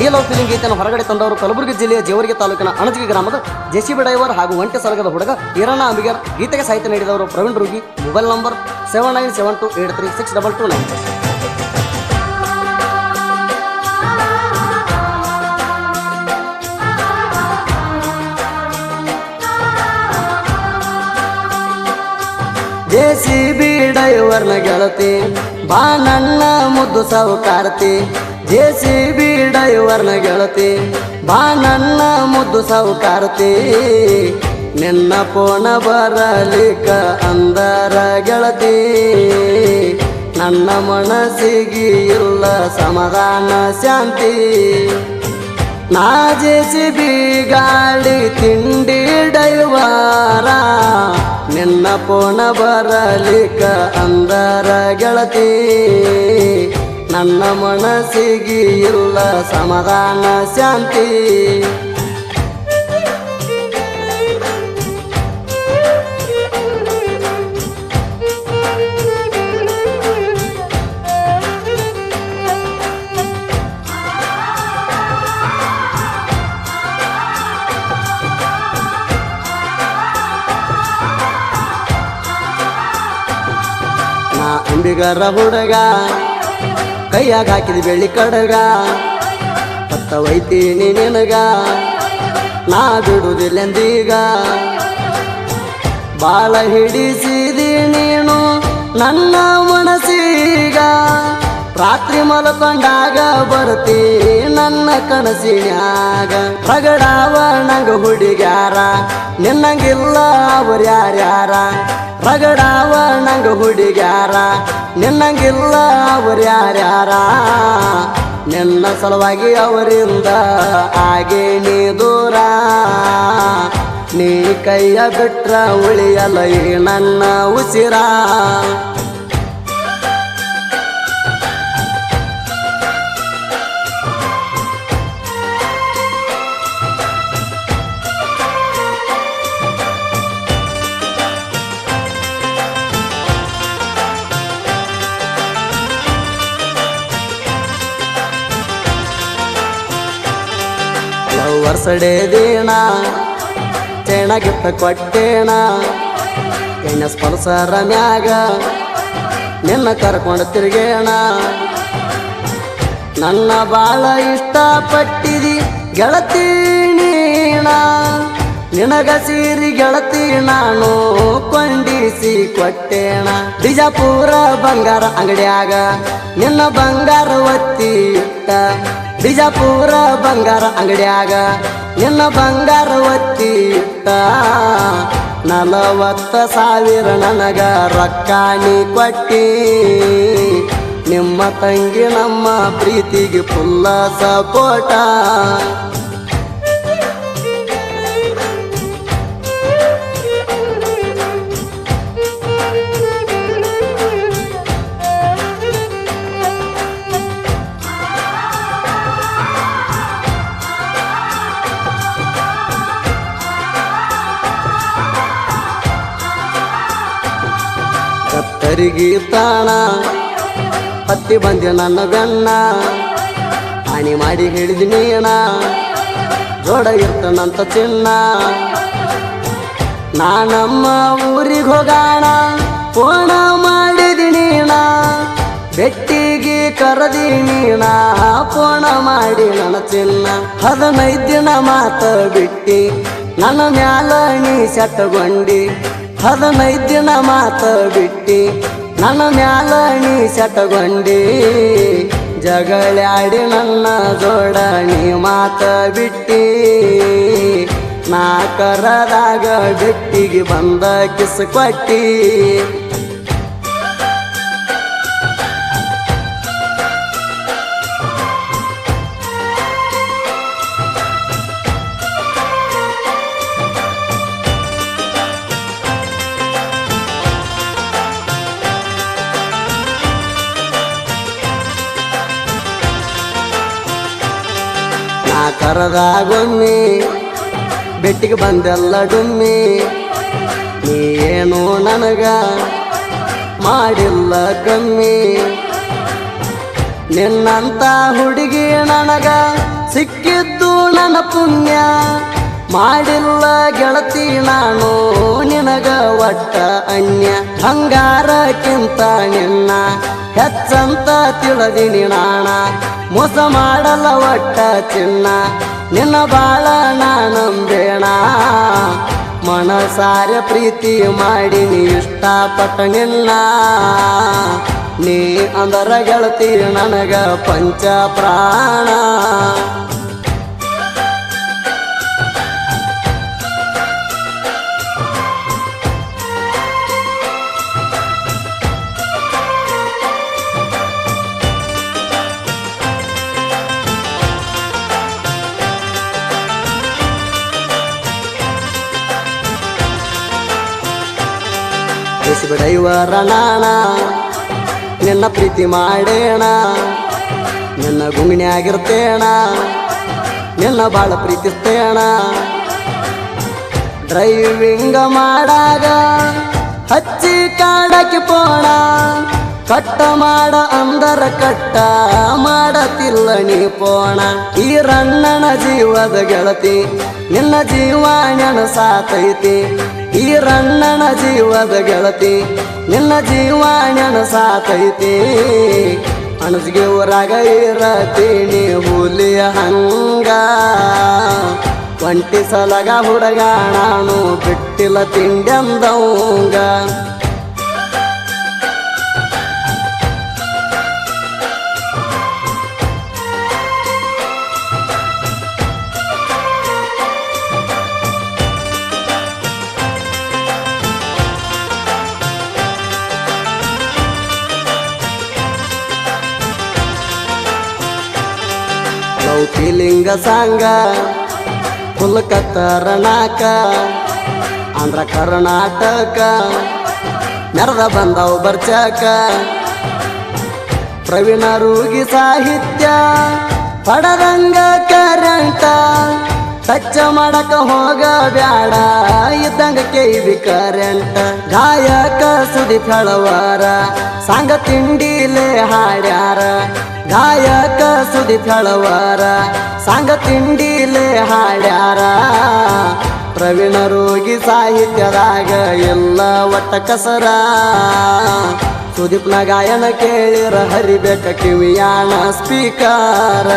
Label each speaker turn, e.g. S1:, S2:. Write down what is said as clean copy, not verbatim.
S1: ಈ love feeling ಗೀತೆಯನ್ನು ಹೊರಗಡೆ ತಂದವರು ಕಲಬುರಗಿ ಜಿಲ್ಲೆಯ ಜೇವರ್ಗಿ ತಾಲೂಕಿನ ಅಣಜಗಿ ಗ್ರಾಮದ ಜೆಸಿಬಿ ಡ್ರೈವರ್ ಹಾಗೂ ಒಂಟೆ ಸಲಗದ ಹುಡುಗ ಈರಣ್ಣ ಅಂಬಿಗರ್. ಗೀತೆಗೆ ಸಾಹಿತ್ಯ ನೀಡಿದವರು Praveen Rugi. Mobile number 7972836229. JCB ಡ್ರೈವರ್ನ ಗೆಳತಿ ಬಾ ನನ್ನ ಮುದ್ದು ಸಾವುಕಾರತಿ. ಜೆಸಿಬಿ ಡ್ರೈವರ್ನ ಗೆಳತಿ ಬಾ ನನ್ನ ಮುದ್ದು ಸಾವುಕಾರತಿ. ನಿನ್ನ ಪೋಣ ಬರಲಿಕ ಅಂದರ ಗೆಳತಿ ನನ್ನ ಮನಸ್ಸಿಗೆ ಇಲ್ಲ ಸಮಾಧಾನ ಶಾಂತಿ. ನಾ ಜೆಸಿಬಿ ಗಾಡಿ ತಿಂಡಿ ಡ್ರೈವರ ನಿನ್ನ ಪೋಣ ಬರಲಿಕ ಅಂದರ ಗೆಳತಿ ನನ್ನ ಮನಸ್ಸಿಗೆ ಇಲ್ಲ ಸಮಾಧಾನ ಶಾಂತಿ. ಅಂಬಿಗರ ಹುಡುಗ ಕೈಯಾಗ ಹಾಕಿದ ಬೆಳ್ಳಿ ಕಡಗ ಹೊತ್ತವೈತೀನಿ ನಿನಗ ನಾ ಬಿಡುವುದಿಲ್ಲೆಂದೀಗ. ಬಾಳ ಹಿಡಿಸಿದಿ ನೀನು ನನ್ನ ಮನಸ್ಸೀಗ. ರಾತ್ರಿ ಮಲ್ಕೊಂಡಾಗ ಬರ್ತಿ ನನ್ನ ಕನಸಿನ್ಯಾಗ. ರಗಡಾವ ನಂಗ ಹುಡುಗ್ಯಾರ ನಿನ್ನಂಗಿಲ್ಲ ಅವ್ರ ಯಾರ್ಯಾರ. ರಗಡಾವ ನಂಗ ಹುಡುಗ್ಯಾರ ನಿನ್ನಂಗಿಲ್ಲ ಅವ್ರ ಯಾರ್ಯಾರ. ನಿನ್ನ ಸಲುವಾಗಿ ಅವರಿಂದ ಹಾಗೆ ನೀ ದೂರ. ನೀ ಕೈಯ ಬಿಟ್ರ ಉಳಿಯಲ್ಲ ಈ ನನ್ನ ಉಸಿರ. ವರ್ಷಡೇ ದೀಣ ಚೇಣ ಗಿಫ್ಟ್ ಕೊಟ್ಟೇಣ. ಎಣ್ಣ ಸ್ಪರ್ಶರ ಮ್ಯಾಗ ನಿನ್ನ ಕರ್ಕೊಂಡು ತಿರುಗೇಣ. ನನ್ನ ಬಾಳ ಇಷ್ಟಪಟ್ಟಿದಿ ಗೆಳತಿ ನೀಣ. ನಿನಗ ಸೀರಿ ಗೆಳತಿ ನಾನು ಕೊಂಡಿಸಿ ಕೊಟ್ಟೇಣ. ಬಿಜಾಪುರ ಬಂಗಾರ ಅಂಗಡಿಯಾಗ ನಿನ್ನ ಬಂಗಾರ ಒತ್ತಿ ಇಟ್ಟ. ಬಿಜಾಪುರ ಬಂಗಾರ ಅಂಗಡಿಯಾಗ ನಿನ್ನ ಬಂಗಾರ ಒತ್ತಿ ಇಟ್ಟ. 40,000 ನನಗ ರೊಕ್ಕ ನೀ ಕೊಟ್ಟಿ. ನಿಮ್ಮ ತಂಗಿ ನಮ್ಮ ಪ್ರೀತಿಗೆ ಫುಲ್ಲ ಸಪೋಟ. ಕತ್ತರಿಗೆ ತಾಣ ಹತ್ತಿ ಬಂದೆ ನನ್ನ ಬೆನ್ನ. ಹಾನಿ ಮಾಡಿ ಹಿಡಿದು ನೀಣ ಜೋಡ ಇರ್ತನಂತ ಚಿನ್ನ. ನಾನಮ್ಮ ಊರಿಗೆ ಹೋಗೋಣ ಫೋನ ಮಾಡಿದಿ ನೀಣ. ಬೆಟ್ಟಿಗೆ ಕರದಿ ನೀಣ ಫೋನ ಮಾಡಿ ನನ್ನ ಚಿನ್ನ. 15 ದಿನ ಮಾತ ಬಿಟ್ಟಿ ನನ್ನ ಮ್ಯಾಲ ನೀ ಸೆಟ್ಟಗೊಂಡಿ. 15 ದಿನ ಮಾತ ಬಿಟ್ಟಿ ನನ್ನ ಮ್ಯಾಲ ನೀ ಸೆಟ್ಟಗೊಂಡಿ. ಜಗಳಾಡಿ ನನ್ನ ಜೋಡ ನೀ ಮಾತ ಬಿಟ್ಟಿ. ನಾ ಕರದಾಗ ಬೆಟ್ಟಿಗೆ ಬಂದ ಕಿಸ್ ಕೊಟ್ಟಿ. ಕರದಾಗೊಮ್ಮೆ ಬೆಟ್ಟಿಗೆ ಬಂದೆಲ್ಲ ಡುಮ್ಮಿ. ನೀ ಏನು ನನಗ ಮಾಡಿಲ್ಲ ಕಮ್ಮಿ. ನಿನ್ನಂತ ಹುಡುಗಿ ನನಗ ಸಿಕ್ಕಿದ್ದು ನನ್ನ ಪುಣ್ಯ ಮಾಡಿಲ್ಲ ಗೆಳತಿ ನಾನು ನಿನಗ ಒಟ್ಟ ಅನ್ಯ ಬಂಗಾರಕ್ಕಿಂತ ನಿನ್ನ ಹೆಚ್ಚಂತ ತಿಳಿದಿನಿ ನಾಣ ಮೋಸ ಮಾಡಲ್ಲ ಒಟ್ಟ ಚಿನ್ನ ನಿನ್ನ ಬಾಳ ನಾನಂಬೇಣ ಮನಸಾರೆ ಪ್ರೀತಿ ಮಾಡಿನಿ ಇಷ್ಟಪಟ್ಟ ನಿನ್ನ ನೀ ಅಂದರ ಗೆಳತಿ ನನಗ ಪಂಚ ಪ್ರಾಣ ಬಿಡೈವರ ನಾಣ ನಿನ್ನ ಪ್ರೀತಿ ಮಾಡೇಣ ನಿನ್ನ ಗುಂಗಿನ್ಯಾಗಿರ್ತೇಣ ನಿನ್ನ ಬಾಳ ಪ್ರೀತಿಸ್ತೇಣ ಡ್ರೈವಿಂಗ ಮಾಡಾಗ ಹಚ್ಚಿ ಕಾಡಕ್ಕೆ ಪೋಣ ಕಟ್ಟ ಮಾಡ ಅಂದರ ಕಟ್ಟ ಮಾಡತಿಲ್ಲ ನೀ ಪೋಣ ಈ ರಣ್ಣನ ಜೀವದ ಗೆಳತಿ ನಿನ್ನ ಜೀವ ನೆನಸಾತೈತಿ ಈ ರಣ್ಣನ ಜೀವದ ಗೆಳತಿ ನಿನ್ನ ಜೀವ ನೆನಸಾತೈತಿ ಅಣಸಿಗೆ ಊರಾಗ ಇರತೀನಿ ಹುಲಿಯ ಹಂಗ ಒಂಟಿ ಸಲಗ ಹುಡುಗ ನಾನು ಬಿಟ್ಟಿಲ್ಲ ತಿಂಡೆಂದವಂಗ ಫೀಲಿಂಗ ಸಾಂಗ ಕುಲ್ಕತ್ತರನಾಕ ಆಂಧ್ರ ಕರ್ನಾಟಕ ಮೆರೆದ ಬಂದವು ಬರ್ಚಕ ಪ್ರವೀಣ ರೂಗಿ ಸಾಹಿತ್ಯ ಪಡದಂಗ ಕರೆಂಟ ಟಚ್ ಮಾಡಕ ಹೋಗ ಬ್ಯಾಡ ಇದ್ದಂಗ ಕೇವಿ ಕರೆಂಟ್ ಗಾಯಕ ಸುದಿ ಫಳವಾರ ಸಾಂಗ ತಿಂಡಿಲೇ ಹಾಡ್ಯಾರ ಗಾಯಕ ಸುದಿ ಫಳವಾರ ಸಾಂಗ ತಿಂಡಿಲೇ ಹಾಡ್ಯಾರ ಪ್ರವೀಣ ರೋಗಿ ಸಾಹಿತ್ಯದಾಗ ಎಲ್ಲ ಒಟ್ಟ ಕಸರ ಸುದೀಪ್ನ ಗಾಯನ ಕೇಳಿರ ಹರಿಬೇಕ ಕಿವಿಯಾಣ ಸ್ಪೀಕರ